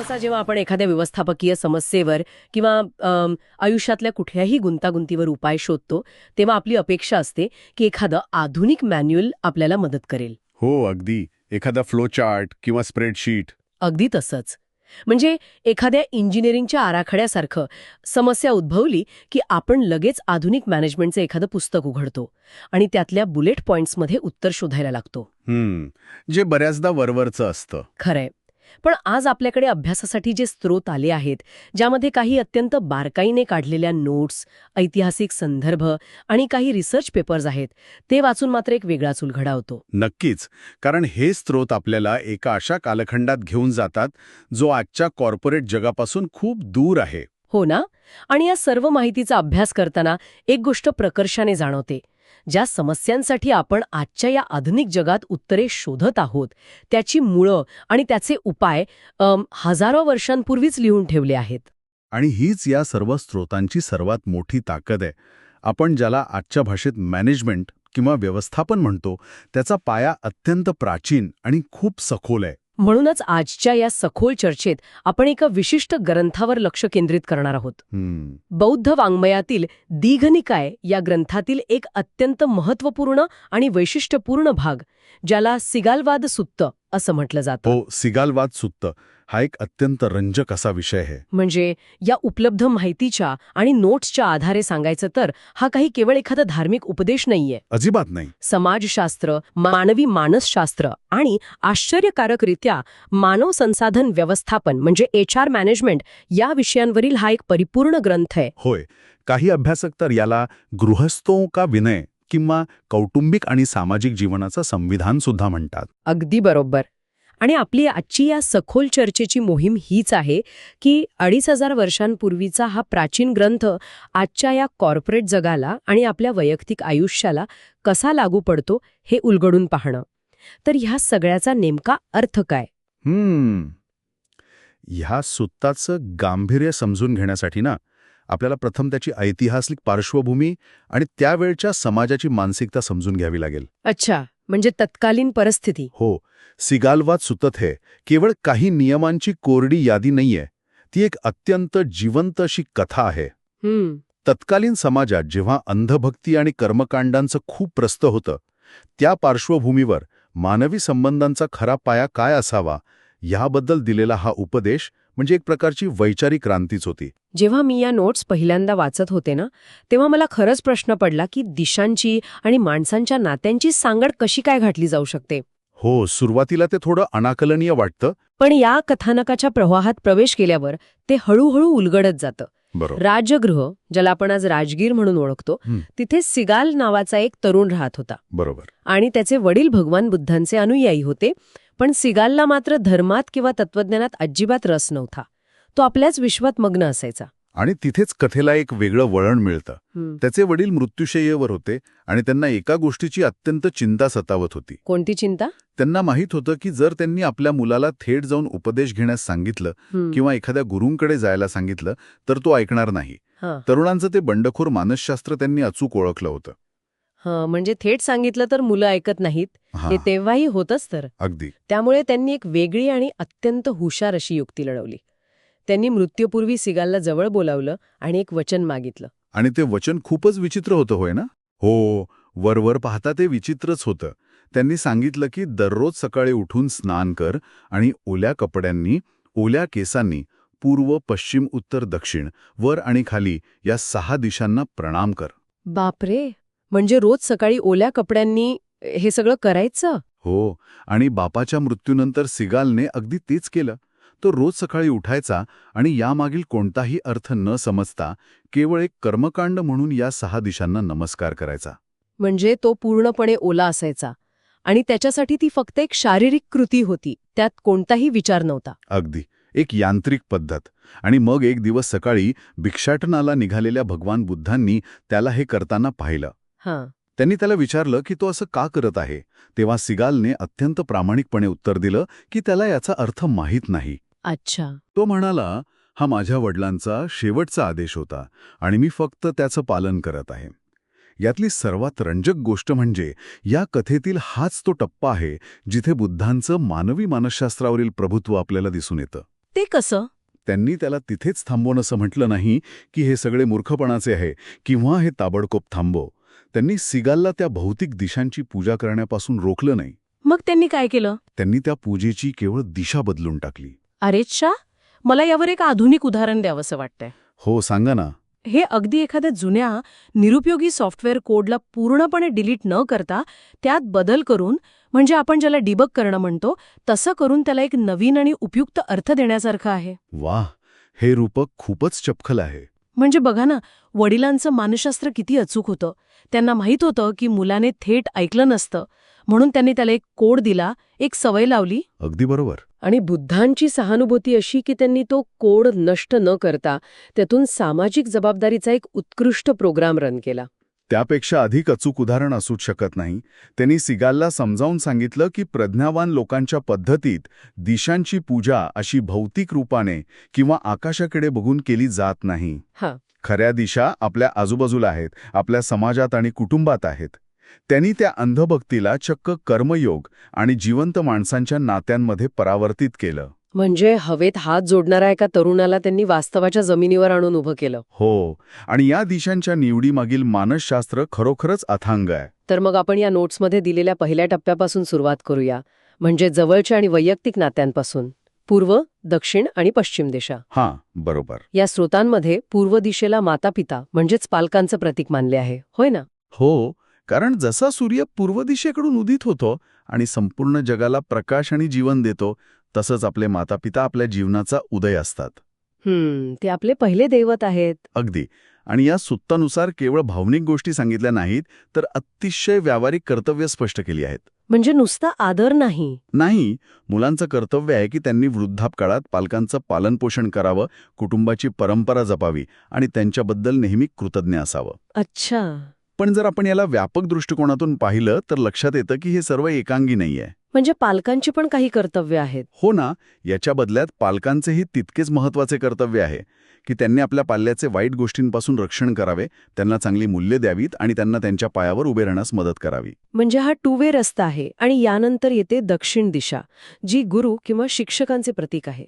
सहसा जेव्हा आपण एखाद्या व्यवस्थापकीय समस्येवर किंवा आयुष्यातल्या कुठल्याही गुंतागुंतीवर उपाय शोधतो तेव्हा आपली अपेक्षा असते की एखादं आधुनिक मॅन्युअल आपल्याला मदत करेल. हो, अगदी. एखादा फ्लो चार्ट किंवा स्प्रेडशीट. अगदी तसंच. म्हणजे एखाद्या इंजिनिअरिंगच्या आराखड्यासारखं समस्या उद्भवली की आपण लगेच आधुनिक मॅनेजमेंटचं एखादं पुस्तक उघडतो आणि त्यातल्या बुलेट पॉइंट्समध्ये उत्तर शोधायला लागतो. जे बऱ्याचदा वरवरचं असतं. खरंय. पण आज आपल्याकडे अभ्यासासाठी जे स्रोत आले आहेत, ज्यामध्ये काही अत्यंत बारकाईने काढलेल्या नोट्स, ऐतिहासिक संदर्भ आणि काही रिसर्च पेपर्स आहेत, ते वाचून मात्र एक वेगळाच उलगडा होतो. नक्कीच. कारण हे स्रोत आपल्याला एका अशा कालखंडात घेऊन जातात जो आजच्या कॉर्पोरेट जगापासून खूप दूर आहे. हो ना? आणि या सर्व माहितीचा अभ्यास करताना एक गोष्ट प्रकर्षाने जाणवते. ज्या समस्यांसाठी आपण आजच्या या आधुनिक जगात उत्तरे शोधत आहोत, त्याची मुळं आणि त्याचे उपाय हजारो वर्षांपूर्वीच लिहून ठेवले आहेत. आणि हीच या सर्व स्रोतांची सर्वात मोठी ताकद आहे. आपण ज्याला आजच्या भाषेत मॅनेजमेंट किंवा व्यवस्थापन म्हणतो, त्याचा पाया अत्यंत प्राचीन आणि खूप सखोल आहे. म्हणूनच आजच्या या सखोल चर्चेत आपण एका विशिष्ट ग्रंथावर लक्ष केंद्रित करणार आहोत. बौद्ध वाङ्मयातील दीघनिकाय या ग्रंथातील एक अत्यंत महत्त्वपूर्ण आणि वैशिष्ट्यपूर्ण भाग, ज्याला सिगालवाद सुत्त असं म्हटलं जातं. हो, सिगालवाद सुत्त हा एक अत्यंत रंजक असा विषय आहे. म्हणजे या उपलब्ध माहितीच्या आणि नोट्सच्या आधारे सांगायचं तर हा काही केवळ एखादा धार्मिक उपदेश नाहीये. अजिबात नाही. समाजशास्त्र, मानवी मानसशास्त्र आणि आश्चर्यकारकरित्या मानव संसाधन व्यवस्थापन म्हणजे HR मॅनेजमेंट या विषयांवरील हा एक परिपूर्ण ग्रंथ आहे. होय. काही अभ्यासक तर याला गृहस्थों का विनय किंवा कौटुंबिक आणि सामाजिक जीवनाचं संविधान सुद्धा म्हणतात. अगदी बरोबर. आणि आपली आजची या सखोल चर्चेची मोहीम हीच आहे की 2500 वर्षांपूर्वीचा हा प्राचीन ग्रंथ आजच्या या कॉर्पोरेट जगाला आणि आपल्या वैयक्तिक आयुष्याला कसा लागू पडतो हे उलगडून पाहणं. तर ह्या सगळ्याचा नेमका अर्थ काय? ह्या सुत्ताचं गांभीर्य समजून घेण्यासाठी ना आपल्याला प्रथम त्याची ऐतिहासिक पार्श्वभूमी आणि त्यावेळच्या समाजाची मानसिकता समजून घ्यावी लागेल. अच्छा, म्हणजे तत्कालीन परिस्थिती. हो. सिगालवाद सुत्त हे केवळ काही नियमांची कोरडी यादी नाहीये. ती एक अत्यंत जिवंत अशी कथा आहे. तत्कालीन समाजात जेव्हा अंधभक्ती आणि कर्मकांडांचं खूप प्रस्थ होतं, त्या पार्श्वभूमीवर मानवी संबंधांचा खरा पाया काय असावा याबद्दल दिलेला हा उपदेश म्हणजे एक प्रकारची वैचारिक क्रांतीच होती. जेव्हा मी या नोट्स पहिल्यांदा वाचत होते ना, तेव्हा मला खरंच प्रश्न पडला की दिशांची आणि माणसांच्या नात्यांची सांगड कशी काय घातली जाऊ शकते. हो, सुरुवातीला ते थोडं अनाकलनीय वाटतं. पण या कथानकाच्या प्रवाहात प्रवेश केल्यावर ते हळूहळू उलगडत जातं. राजगृह, ज्याला आपण आज राजगीर म्हणून ओळखतो, तिथे सिगाल नावाचा एक तरुण राहत होता. बरोबर. आणि त्याचे वडील भगवान बुद्धांचे अनुयायी होते. पण सिगालला मात्र धर्मात किंवा तत्वज्ञानात अजिबात रस नव्हता. तो आपल्याच विश्वात मग्न असायचा. आणि तिथेच कथेला एक वेगळं वळण मिळतं. त्याचे वडील मृत्यूशय्येवर होते आणि त्यांना एका गोष्टीची अत्यंत चिंता सतावत होती. कोणती चिंता? त्यांना माहीत होतं की जर त्यांनी आपल्या मुलाला थेट जाऊन उपदेश घेण्यास सांगितलं किंवा एखाद्या गुरूंकडे जायला सांगितलं तर तो ऐकणार नाही. तरुणांचं ते बंडखोर मानसशास्त्र त्यांनी अचूक ओळखलं होतं. म्हणजे थेट सांगितलं तर मुलं ऐकत नाहीत, हे तेव्हाही होतच तर. अगदी. त्यामुळे त्यांनी एक वेगळी आणि अत्यंत हुशार अशी युक्ती लढवली. त्यांनी मृत्यूपूर्वी सिगालला जवळ बोलावलं आणि एक वचन मागितलं. आणि ते वचन खूपच विचित्र होतं, होय ना? हो, वरवर पाहता ते विचित्रच होतं. त्यांनी सांगितलं की दररोज सकाळी उठून स्नान कर आणि ओल्या कपड्यांनी, ओल्या केसांनी पूर्व, पश्चिम, उत्तर, दक्षिण, वर आणि खाली या 6 दिशांना प्रणाम कर. बापरे, म्हणजे रोज सकाळी ओल्या कपड्यांनी हे सगळं करायचं? हो, आणि बापाच्या मृत्यूनंतर सिगालने अगदी तेच केलं. तो रोज सकाळी उठायचा आणि यामागील कोणताही अर्थ न समजता केवळ एक कर्मकांड म्हणून या 6 दिशांना नमस्कार करायचा. म्हणजे तो पूर्णपणे ओला असायचा आणि त्याच्यासाठी ती फक्त एक शारीरिक कृती होती, त्यात कोणताही विचार नव्हता. अगदी एक यांत्रिक पद्धत. आणि मग एक दिवस सकाळी भिक्षाटनाला निघालेल्या भगवान बुद्धांनी त्याला हे करताना पाहिलं. त्यांनी त्याला विचारलं की तो असं का करत आहे. तेव्हा सिगालने अत्यंत प्रामाणिकपणे उत्तर दिलं की त्याला याचा अर्थ माहीत नाही. अच्छा. तो म्हणाला, हा माझ्या वडिलांचा शेवटचा आदेश होता आणि मी फक्त त्याचं पालन करत आहे. यातली सर्वात रंजक गोष्ट म्हणजे या कथेतील हाच तो टप्पा आहे जिथे बुद्धांचं मानवी मानसशास्त्रावरील प्रभुत्व आपल्याला दिसून येतं. ते कसं? त्यांनी त्याला तिथेच थांबवणंसं म्हटलं नाही की हे सगळे मूर्खपणाचे आहे किंवा हे ताबडतोब थांबव. त्यांनी सिगालला त्या भौतिक दिशांची पूजा करण्यापासून रोखलं नाही. मग त्यांनी काय केलं? त्यांनी त्या पूजेची केवळ दिशा बदलून टाकली. अरेच्छा, मला यावर एक आधुनिक उदाहरण द्यावंसं वाटतंय. हो, सांगा ना. हे अगदी एखाद्या जुन्या निरुपयोगी सॉफ्टवेअर कोडला पूर्णपणे डिलीट न करता त्यात बदल करून, म्हणजे आपण ज्याला डिबग करणं म्हणतो, तसं करून त्याला एक नवीन आणि उपयुक्त अर्थ देण्यासारखं आहे. वाह, हे रूपक खूपच चपखल आहे. म्हणजे बघा ना, वडिलांचं मानसशास्त्र किती अचूक होतं. त्यांना माहीत होतं की मुलाने थेट ऐकलं नसतं, म्हणून त्यांनी त्याला एक कोड दिला, एक सवय लावली. अगदी बरोबर. आणि बुद्धांची सहानुभूती अशी की त्यांनी तो कोड नष्ट न करता त्यातून सामाजिक जबाबदारीचा एक उत्कृष्ट प्रोग्राम रन केला. त्यापेक्षा अधिक अचूक उदाहरण असूच शकत नाही. त्यांनी सिगालला समजावून सांगितलं की प्रज्ञावान लोकांच्या पद्धतीत दिशांची पूजा अशी भौतिक रूपाने किंवा आकाशाकडे बघून केली जात नाही. खऱ्या दिशा आपल्या आजूबाजूला आहेत, आपल्या समाजात आणि कुटुंबात आहेत. त्यांनी त्या अंधभक्तीला चक्क कर्मयोग आणि जिवंत माणसांच्या नात्यांमध्ये परावर्तित केलं. म्हणजे हवेत हात जोडणाऱ्या एका तरुणाला त्यांनी वास्तवाच्या जमिनीवर आणून उभं केलं. हो, आणि या दिशांच्या निवडीमागील मानसशास्त्र खरोखरच अथांग आहे. तर मग आपण या नोट्समध्ये दिलेल्या पहिल्या टप्प्यापासून सुरुवात करूया, म्हणजे जवळच्या आणि वैयक्तिक नात्यांपासून. पूर्व, दक्षिण आणि पश्चिम दिशा. हां, बरोबर. या स्रोतांमध्ये पूर्व दिशेला मातापिता म्हणजेच पालकांचं प्रतीक मानले आहे, होय ना? हो, कारण जसा सूर्य पूर्व दिशेकडून उदित होतो आणि संपूर्ण जगाला प्रकाश आणि जीवन देतो, तसंच आपले मातापिता आपल्या जीवनाचा उदय असतात. ते आपले पहिले दैवत आहेत. अगदी. आणि या सूत्रानुसार केवळ भावनिक गोष्टी सांगितल्या नाहीत, तर अतिशय व्यावहारिक कर्तव्य स्पष्ट केली आहेत. म्हणजे नुसता आदर नाही. मुलांचं कर्तव्य आहे की त्यांनी वृद्धापकाळात पालकांचं पालनपोषण करावं, कुटुंबाची परंपरा जपावी आणि त्यांच्याबद्दल नेहमी कृतज्ञ असावं. अच्छा. पण जर आपण याला व्यापक दृष्टिकोनातून पाहिलं तर लक्षात येतं की हे सर्व एकांगी नाहीये. म्हणजे पालकांची पण काही कर्तव्य आहेत. हो ना, याच्या बदल्यात पालकांचेही तितकेच महत्वाचे कर्तव्य आहे की त्यांनी आपल्या पाल्याचे वाईट गोष्टींपासून रक्षण करावे, त्यांना चांगली मूल्ये द्यावीत आणि त्यांना त्यांच्या पायावर उभे राहण्यास मदत करावी. म्हणजे हा टू वे रस्ता आहे. आणि यानंतर येते दक्षिण दिशा, जी गुरु किंवा शिक्षकांचे प्रतीक आहे.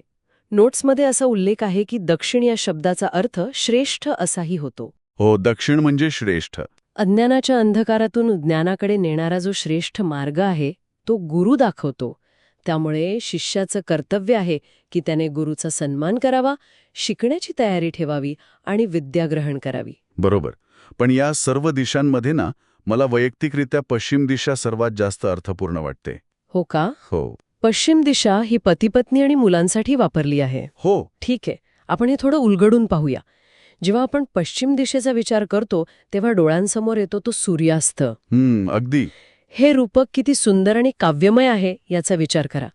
नोट्समध्ये असा उल्लेख आहे की दक्षिण या शब्दाचा अर्थ श्रेष्ठ असाही होतो. हो, दक्षिण म्हणजे श्रेष्ठ. अज्ञानाच्या अंधकारातून ज्ञानाकडे नेणारा जो श्रेष्ठ मार्ग आहे तो गुरु दाखवतो. त्यामुळे शिष्याचं कर्तव्य आहे की त्याने गुरुचा सन्मान करावा, शिकण्याची तयारी ठेवावी आणि विद्या ग्रहण करावी. बरोबर. पण या सर्व दिशांमध्ये ना, मला वैयक्तिकरित्या पश्चिम दिशा सर्वात जास्त अर्थपूर्ण वाटते. हो का? हो. पश्चिम दिशा ही पती-पत्नी आणि मुलांसाठी वापरली आहे. हो. ठीक आहे, आपण हे थोडं उलगडून पाहूया. जेव्हा आपण पश्चिम दिशेचा विचार करतो तेव्हा डोळ्यांसमोर येतो तो सूर्यास्त. अगदी. हे रूपक किती सुंदर आणि काव्यमय आहे याचा विचार करा.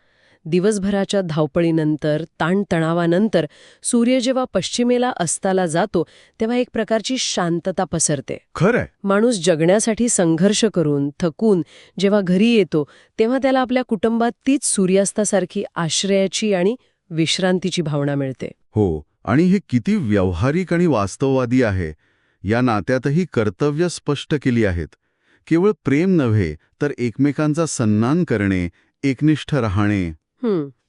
दिवसभराच्या धावपळीनंतर, ताणतणावानंतर सूर्य जेव्हा पश्चिमेला अस्ताला जातो तेव्हा एक प्रकारची शांतता पसरते. खरंय. माणूस जगण्यासाठी संघर्ष करून, थकून जेव्हा घरी येतो तेव्हा त्याला आपल्या कुटुंबात तीच सूर्यास्तासारखी आश्रयाची आणि विश्रांतीची भावना मिळते. हो, आणि हे किती व्यावहारिक आणि वास्तववादी आहे. या नात्यातही कर्तव्य स्पष्ट केली आहेत. केवळ प्रेम नव्हे तर एकमेकांचा सन्मान करणे, एकनिष्ठ राहणे,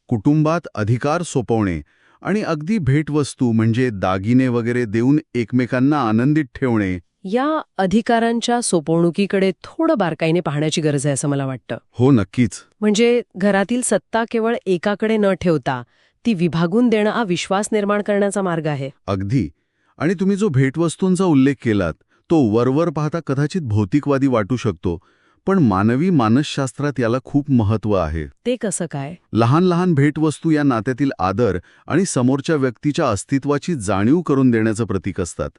कुटुंबात अधिकार सोपवणे आणि अगदी भेटवस्तू म्हणजे दागिने वगैरे देऊन एकमेकांना आनंदित ठेवणे. या अधिकारांच्या सोपवणुकीकडे थोडं बारकाईने पाहण्याची गरज आहे असं मला वाटतं. हो, नक्कीच. म्हणजे घरातील सत्ता केवळ एकाकडे न ठेवता ती विभागून देणं हा विश्वास निर्माण करण्याचा मार्ग आहे. अगदी. आणि तुम्ही जो भेटवस्तूंचा उल्लेख केलात तो वरवर पाहता कदाचित भौतिकवादी वाटू शकतो, पण मानवी मानसशास्त्रात याला खूप महत्त्व आहे. ते कसं काय? लहान लहान भेटवस्तू या नात्यातील आदर आणि समोरच्या व्यक्तीच्या अस्तित्वाची जाणीव करून देण्याचं प्रतीक असतात.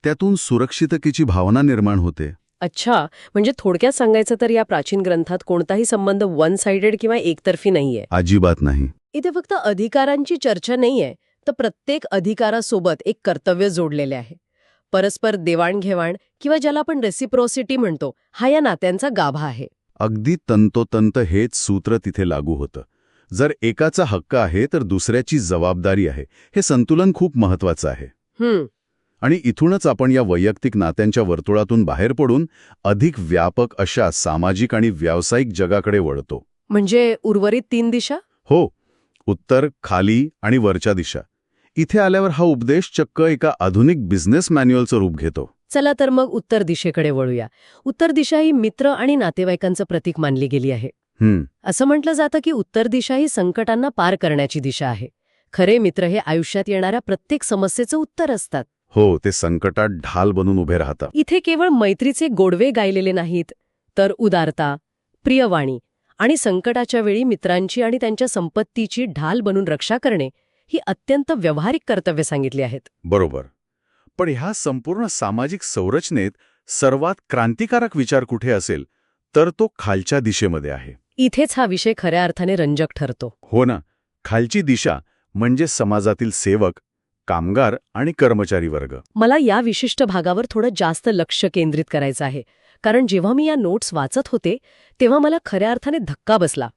त्यातून सुरक्षिततेची भावना निर्माण होते. अच्छा, म्हणजे थोडक्यात सांगायचं तर या प्राचीन ग्रंथात कोणताही संबंध वन साइडेड किंवा एकतर्फी नाहीये. अजिबात नाही. इथे फक्त अधिकारांची चर्चा नाहीये, तर प्रत्येक अधिकारासोबत एक कर्तव्य जोडलेले आहे. परस्पर देवाणघेवाण किंवा ज्याला आपण रेसिप्रोसिटी म्हणतो, हा या नात्यांचा गाभा आहे. अगदी तंतोतंत हेच सूत्र तिथे लागू होतं. जर एकाचा हक्क आहे तर दुसऱ्याची जबाबदारी आहे. हे संतुलन खूप महत्वाचं आहे. आणि इथूनच आपण या वैयक्तिक नात्यांच्या वर्तुळातून बाहेर पडून अधिक व्यापक अशा सामाजिक आणि व्यावसायिक जगाकडे वळतो. म्हणजे उर्वरित तीन दिशा? हो, उत्तर, खाली आणि वरच्या दिशा. इथे आल्यावर हा उपदेश चक्क एका आधुनिक बिझनेस मॅन्युअलचं रूप घेतो. चला तर मग उत्तर दिशेकडे वळूया. उत्तर दिशा ही मित्र आणि नातेवाईकांचं प्रतीक मानली गेली आहे. असं म्हटलं जातं की उत्तर दिशा ही संकटांना पार करण्याची दिशा आहे. खरे मित्र हे आयुष्यात येणाऱ्या प्रत्येक समस्येचं उत्तर असतात. हो, ते संकटात ढाल बनून उभे राहतात. इथे केवळ मैत्रीचे गोडवे गायलेले नाहीत, तर उदारता, प्रियवाणी आणि संकटाच्या वेळी मित्रांची आणि त्यांच्या संपत्तीची ढाल बनून रक्षा करणे ही अत्यंत व्यावहारिक कर्तव्ये सांगितली आहेत. बरोबर. पण ह्या संपूर्ण सामाजिक संरचनेत सर्वात क्रांतिकारक विचार कुठे असेल तर तो खालच्या दिशेमध्ये आहे. इथेच हा विषय खऱ्या अर्थाने रंजक ठरतो. हो ना. खालची दिशा म्हणजे समाजातील सेवक, कामगार आणि कर्मचारी वर्ग. मला या विशिष्ट भागावर थोडं जास्त लक्ष केंद्रित करायचं आहे, कारण जेव्हा मी या नोट्स वाचत होते तेव्हा मला खऱ्या अर्थाने धक्का बसला.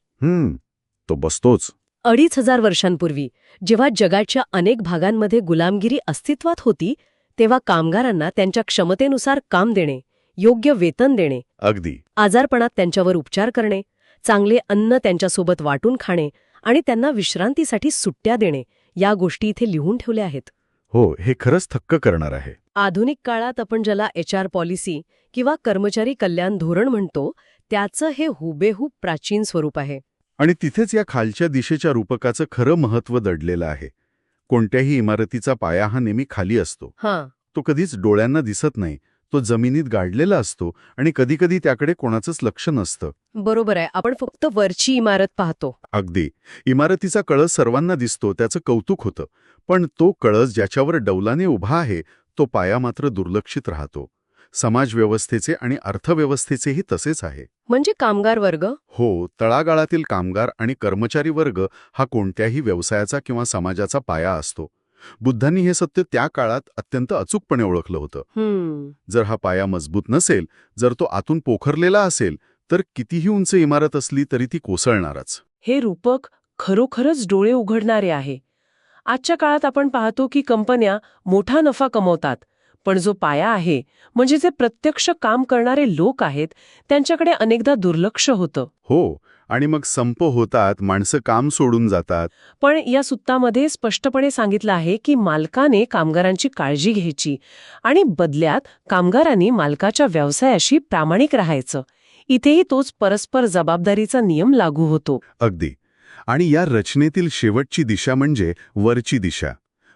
तो बसतोच. 2500 वर्षांपूर्वी जेव्हा जगाच्या अनेक भागांमध्ये गुलामगिरी अस्तित्वात होती, तेव्हा कामगारांना त्यांच्या क्षमतेनुसार काम देणे, योग्य वेतन देणे, अगदी आजारपणात त्यांच्यावर उपचार करणे, चांगले अन्न त्यांच्यासोबत वाटून खाणे आणि त्यांना विश्रांतीसाठी सुट्ट्या देणे, या गोष्टी इथे लिहून ठेवल्या आहेत. हो, हे खरंच थक्क करणार आहे. आधुनिक काळात आपण ज्याला HR पॉलिसी किंवा कर्मचारी कल्याण धोरण म्हणतो, त्याचं हे हुबेहूब प्राचीन स्वरूप आहे. आणि तिथेच या खालच्या दिशेच्या रूपकाचं खरं महत्त्व दडलेलं आहे. कोणत्याही इमारतीचा पाया हा नेहमी खाली असतो. तो कधीच डोळ्यांना दिसत नाही. तो जमिनीत गाडलेला असतो आणि कधीकधी त्याकडे कोणाचंच लक्ष नसतं. बरोबर आहे. आपण फक्त वरची इमारत पाहतो. अगदी. इमारतीचा कळस सर्वांना दिसतो, त्याचं कौतुक होतं. पण तो कळस ज्याच्यावर डौलाने उभा आहे, तो पाया मात्र दुर्लक्षित राहतो. समाजव्यवस्थेचे आणि अर्थव्यवस्थेचेही तसेच आहे. म्हणजे कामगार वर्ग? हो, तळागाळातील कामगार आणि कर्मचारी वर्ग हा कोणत्याही व्यवसायाचा किंवा समाजाचा पाया असतो. बुद्धांनी हे सत्य त्या काळात अत्यंत अचूकपणे ओळखलं होतं. जर हा पाया मजबूत नसेल, जर तो आतून पोखरलेला असेल, तर कितीही उंच इमारत असली तरी ती कोसळणारच. हे रूपक खरोखरच डोळे उघडणारे आहे. आजच्या काळात आपण पाहतो की कंपन्या मोठा नफा कमवतात, पण जो पाया आहे, म्हणजे जे प्रत्यक्ष काम करणारे लोक आहेत, त्यांच्याकडे अनेकदा दुर्लक्ष होतं. हो, आणि मग संप होतात, माणसं काम सोडून जातात. पण या सुत्तामध्ये स्पष्टपणे सांगितलं आहे की मालकाने कामगारांची काळजी घ्यायची आणि बदल्यात कामगारांनी मालकाच्या व्यवसायाशी प्रामाणिक राहायचं. इथेही तोच परस्पर जबाबदारीचा नियम लागू होतो. अगदी. आणि या रचनेतील शेवटची दिशा म्हणजे वरची दिशा.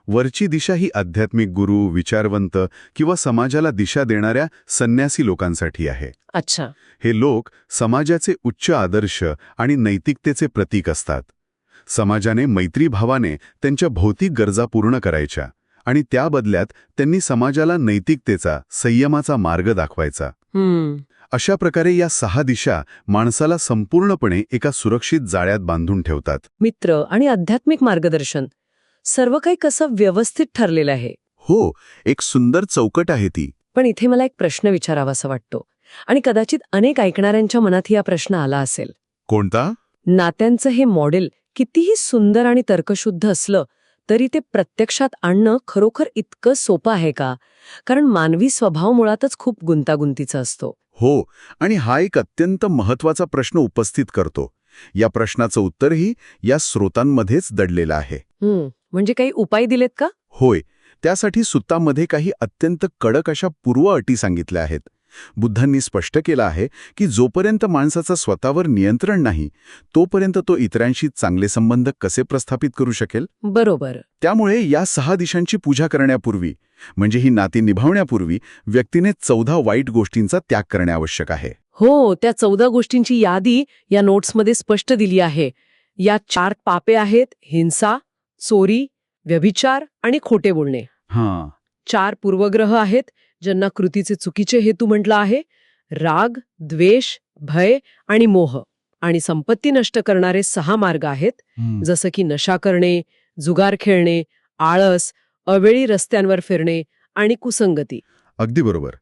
वरची दिशा ही आध्यात्मिक गुरु, विचारवंत किंवा समाजाला दिशा देणाऱ्या संन्यासी लोकांसाठी आहे. अच्छा. हे लोक समाजाचे उच्च आदर्श आणि नैतिकतेचे प्रतीक असतात. समाजाने मैत्रीभावाने त्यांच्या भौतिक गरजा पूर्ण करायच्या आणि त्या बदल्यात त्यांनी समाजाला नैतिकतेचा, संयमाचा मार्ग दाखवायचा. अशा प्रकारे या 6 दिशा माणसाला संपूर्णपणे एका सुरक्षित जाळ्यात बांधून ठेवतात. मित्र आणि आध्यात्मिक मार्गदर्शन, सर्व काही कसं व्यवस्थित ठरलेलं आहे. हो, एक सुंदर चौकट आहे ती. पण इथे मला एक प्रश्न विचारावासा वाटतो, आणि कदाचित अनेक ऐकणाऱ्यांच्या मनातही हा प्रश्न आला असेल. कोणता? नात्यांचं हे मॉडेल कितीही सुंदर आणि तर्कशुद्ध असलं तरी ते प्रत्यक्षात आणणं खरोखर इतकं सोपं आहे का? कारण मानवी स्वभाव मुळातच खूप गुंतागुंतीचा असतो. हो, आणि हा एक अत्यंत महत्त्वाचा प्रश्न उपस्थित करतो. या प्रश्नाचं उत्तरही या स्रोतांमध्येच दडलेलं आहे. म्हणजे काही उपाय दिलेत का? होय, त्यासाठी सुत्तामध्ये काही अत्यंत कडक अशा पूर्व अटी सांगितल्या आहेत. बुद्धांनी स्पष्ट केलं आहे की जोपर्यंत माणसाचा स्वतःवर नियंत्रण नाही, तोपर्यंत तो इतरांशी चांगले संबंध कसे प्रस्थापित करू शकेल. बरोबर. त्यामुळे या 6 दिशांची पूजा करण्यापूर्वी, म्हणजे ही नाती निभावण्यापूर्वी, व्यक्तीने 14 वाईट गोष्टींचा त्याग करणे आवश्यक आहे. हो, त्या 14 गोष्टींची यादी या नोट्समध्ये स्पष्ट दिली आहे. या 4 पापे आहेत: हिंसा, चोरी, व्यभिचार आणि खोटे बोलणे. 4 पूर्वग्रह आहेत, ज्यांना कृतीचे चुकीचे हेतू म्हटलं आहे: राग, द्वेष, भय आणि मोह. आणि संपत्ती नष्ट करणारे 6 मार्ग आहेत, जसं की नशा करणे, जुगार खेळणे, आळस, अवेळी रस्त्यांवर फिरणे आणि कुसंगती. अगदी बरोबर.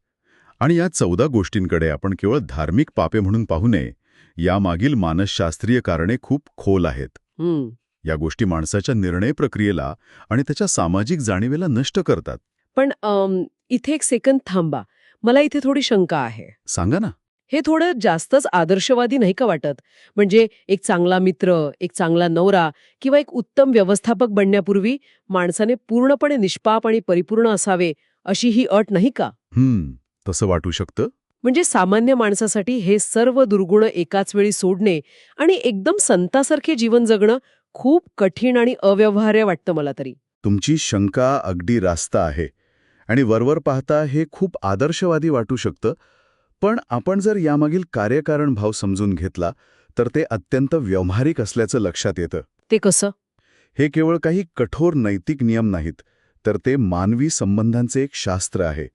आणि या 14 गोष्टींकडे आपण केवळ धार्मिक पापे म्हणून पाहू नये. यामागील मानसशास्त्रीय कारणे खूप खोल आहेत. या गोष्टी माणसाच्या निर्णय प्रक्रियेला आणि त्याच्या सामाजिक जाणीवेला नष्ट करतात. पण इथे एक सेकंद थांबा. मला इथे थोडी शंका आहे. सांगा ना. हे थोडं जास्तच आदर्शवादी नाही का वाटत? म्हणजे एक चांगला मित्र, एक चांगला नवरा किंवा एक उत्तम व्यवस्थापक बनण्यापूर्वी माणसाने पूर्णपणे निष्पाप आणि परिपूर्ण असावे अशी ही अट नाही का? तसं वाटू शकतं. म्हणजे सामान्य माणसासाठी हे सर्व दुर्गुण एकाच वेळी सोडणे आणि एकदम संतासारखे जीवन जगणं खूप कठीण आणि अव्यवहार्य वाटतं मला तरी. तुमची शंका अगदी रास्त आहे आणि वरवर पाहता हे खूप आदर्शवादी वाटू शकतं, पण आपण जर यामागील कार्यकारण भाव समजून घेतला तर ते अत्यंत व्यावहारिक असल्याचं लक्षात येतं. ते कसं? हे केवळ काही कठोर नैतिक नियम नाहीत, तर ते मानवी संबंधांचे एक शास्त्र आहे.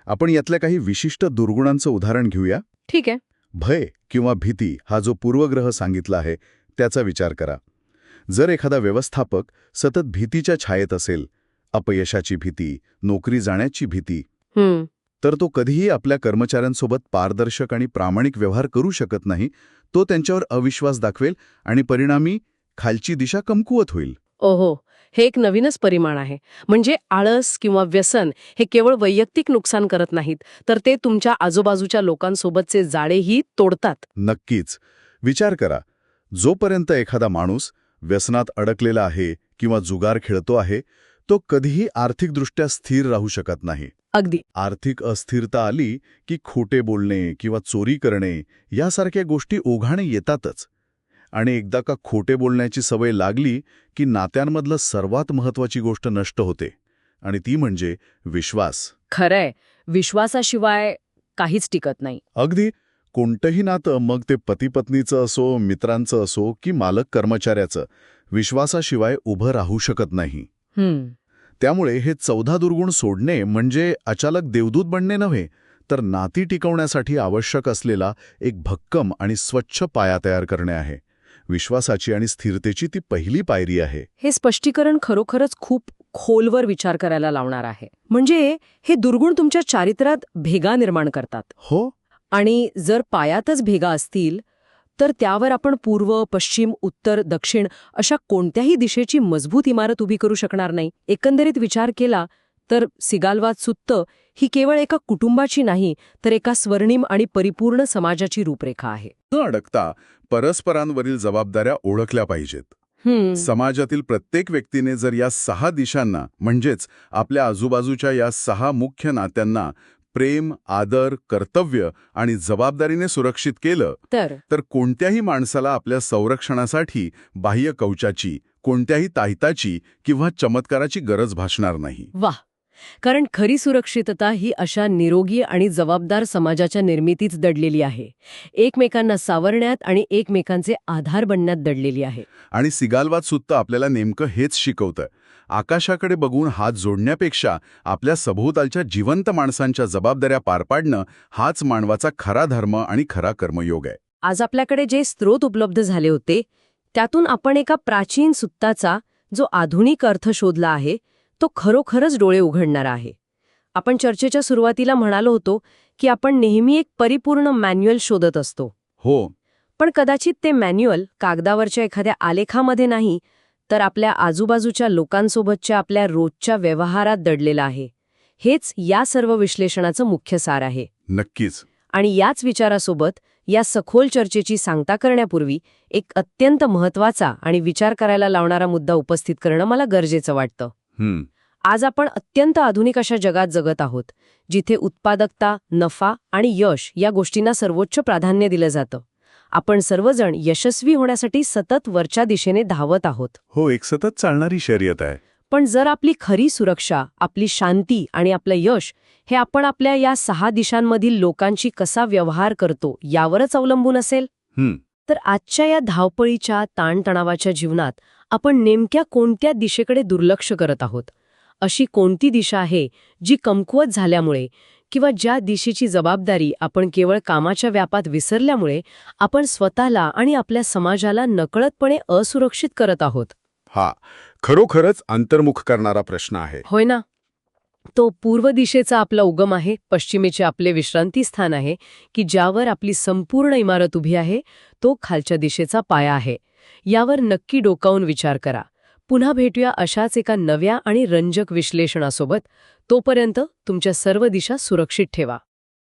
आपण यातल्या काही विशिष्ट दुर्गुणांचं उदाहरण घेऊया. ठीक आहे. भय किंवा भीती हा जो पूर्वग्रह सांगितला आहे त्याचा विचार करा. जर एखादा व्यवस्थापक सतत भीतीच्या छायेत असेल, अपयशाची भीती, नोकरी जाण्याची भीती, तर तो कधीही आपल्या कर्मचाऱ्यांसोबत पारदर्शक आणि प्रामाणिक व्यवहार करू शकत नाही. तो त्यांच्यावर अविश्वास दाखवेल आणि परिणामी खालची दिशा कमकुवत होईल. ओहो, हे एक नवीनच परिमाण आहे. म्हणजे आळस किंवा व्यसन हे केवळ वैयक्तिक नुकसान करत नाहीत, तर ते तुमच्या आजूबाजूच्या लोकांसोबतचे जाळेही तोडतात. नक्कीच. विचार करा, जोपर्यंत एखादा माणूस व्यसनात अडकलेला आहे किंवा जुगार खेळतो आहे, तो कधीही आर्थिकदृष्ट्या स्थिर राहू शकत नाही. अगदी. आर्थिक अस्थिरता आली की खोटे बोलणे किंवा चोरी करणे यासारख्या गोष्टी ओघाने येतातच. आणि एकदा का खोटे बोलण्याची सवय लागली की नात्यांमधलं सर्वात महत्वाची गोष्ट नष्ट होते, आणि ती म्हणजे विश्वास. खरंय, विश्वासाशिवाय काहीच टिकत नाही. अगदी. कोणतंही नातं, मग ते पती-पत्नीचं असो, मित्रांचं असो की मालक कर्मचाऱ्याचं, विश्वासाशिवाय उभं राहू शकत नाही. त्यामुळे हे 14 दुर्गुण सोडणे म्हणजे अचानक देवदूत बनणे नव्हे, तर नाती टिकवण्यासाठी आवश्यक असलेला एक भक्कम आणि स्वच्छ पाया तयार करणे आहे. विश्वासाची आणि स्थिरतेची ती पहिली पायरी आहे. हे स्पष्टीकरण खरोखरच खूप खोलवर विचार करायला लावणार आहे. म्हणजे हे दुर्गुण तुमच्या चारित्र्यात भेगा निर्माण करतात. हो. आणि जर पायातच भेगा असतील तर त्यावर आपण पूर्व, पश्चिम, उत्तर, दक्षिण अशा कोणत्याही दिशेची मजबूत इमारत उभी करू शकणार नाही. एकंदरीत विचार केला तर सिगालवाद सुत्त ही केवळ एका कुटुंबाची नाही, तर एका स्वर्णिम आणि परिपूर्ण समाजाची रूपरेखा आहे. न अडकता परस्परांवरील जबाबदाऱ्या ओळखल्या पाहिजेत. समाजातील प्रत्येक व्यक्तीने जर या 6 दिशांना, म्हणजेच आपल्या आजूबाजूच्या या 6 मुख्य नात्यांना प्रेम, आदर, कर्तव्य आणि जबाबदारीने सुरक्षित केलं तर कोणत्याही माणसाला आपल्या संरक्षणासाठी बाह्य कवचाची, कोणत्याही ताहिताची किंवा चमत्काराची गरज भासणार नाही. वाह! कारण खरी सुरक्षितता ही अशा निरोगी आणि जबाबदार समाजाच्या निर्मितीच दडलेली आहे. एकमेकांना सावरण्यात आणि एकमेकांचे आधार बनण्यात दडलेली आहे. आणि सिगालवाद सुद्धा आपल्याला नेमकं हेच शिकवतं. आकाशाकडे बघून हात जोडण्यापेक्षा आपल्या सभोवतालच्या जिवंत माणसांच्या जबाबदाऱ्या पार पाडणं हाच मानवाचा खरा धर्म आणि खरा कर्मयोग आहे. आज आपल्याकडे जे स्रोत उपलब्ध झाले होते त्यातून आपण एका प्राचीन सुत्ताचा जो आधुनिक अर्थ शोधला आहे तो खरोखरच डोळे उघडणारा आहे. आपण चर्चेच्या सुरुवातीला म्हणालो होतो की आपण नेहमी एक परिपूर्ण मॅन्युअल शोधत असतो. हो. पण कदाचित ते मॅन्युअल कागदावरच्या एखाद्या आलेखामध्ये नाही, तर आपल्या आजूबाजूच्या लोकांसोबतच्या आपल्या रोजच्या व्यवहारात दडलेलं आहे. हेच या सर्व विश्लेषणाचं मुख्य सार आहे. नक्कीच. आणि याच विचारासोबत या सखोल चर्चेची सांगता करण्यापूर्वी एक अत्यंत महत्वाचा आणि विचार करायला लावणारा मुद्दा उपस्थित करणं मला गरजेचं वाटतं. आज आपण अत्यंत आधुनिक अशा जगात जगत आहोत, जिथे उत्पादकता, नफा आणि यश या गोष्टींना सर्वोच्च प्राधान्य दिलं जातं. आपण सर्वजण यशस्वी होण्यासाठी सतत वरच्या दिशेने धावत आहोत. हो, एक सतत चालणारी शर्यत आहे. पण जर आपली खरी सुरक्षा, आपली शांती आणि आपलं यश हे आपण आपल्या या 6 दिशांमधील लोकांशी कसा व्यवहार करतो यावरच अवलंबून असेल, तर आजच्या या धावपळीच्या, ताणतणावाच्या जीवनात आपण नेमक्या कोणत्या दिशेकडे दुर्लक्ष करत आहोत? अशी कोणती दिशा आहे जी कमकुवत झाल्यामुळे किंवा ज्या दिशेची जबाबदारी आपण केवळ कामाच्या व्यापात विसरल्यामुळे आपण स्वतःला आणि आपल्या समाजाला नकळतपणे असुरक्षित करत आहोत? हा खरोखरच अंतर्मुख करणारा प्रश्न आहे. होय ना. तो पूर्व दिशेचा आपला उगम आहे, पश्चिमेचे आपले विश्रांती स्थान आहे, की ज्यावर आपली संपूर्ण इमारत उभी आहे, तो खालच्या दिशेचा पाया आहे. यावर नक्की डोकावून विचार करा. पुन्हा भेटूया अशाच एका नव्या आणि रंजक विश्लेषणासोबत. तोपर्यंत तुमच्या सर्व दिशा सुरक्षित ठेवा.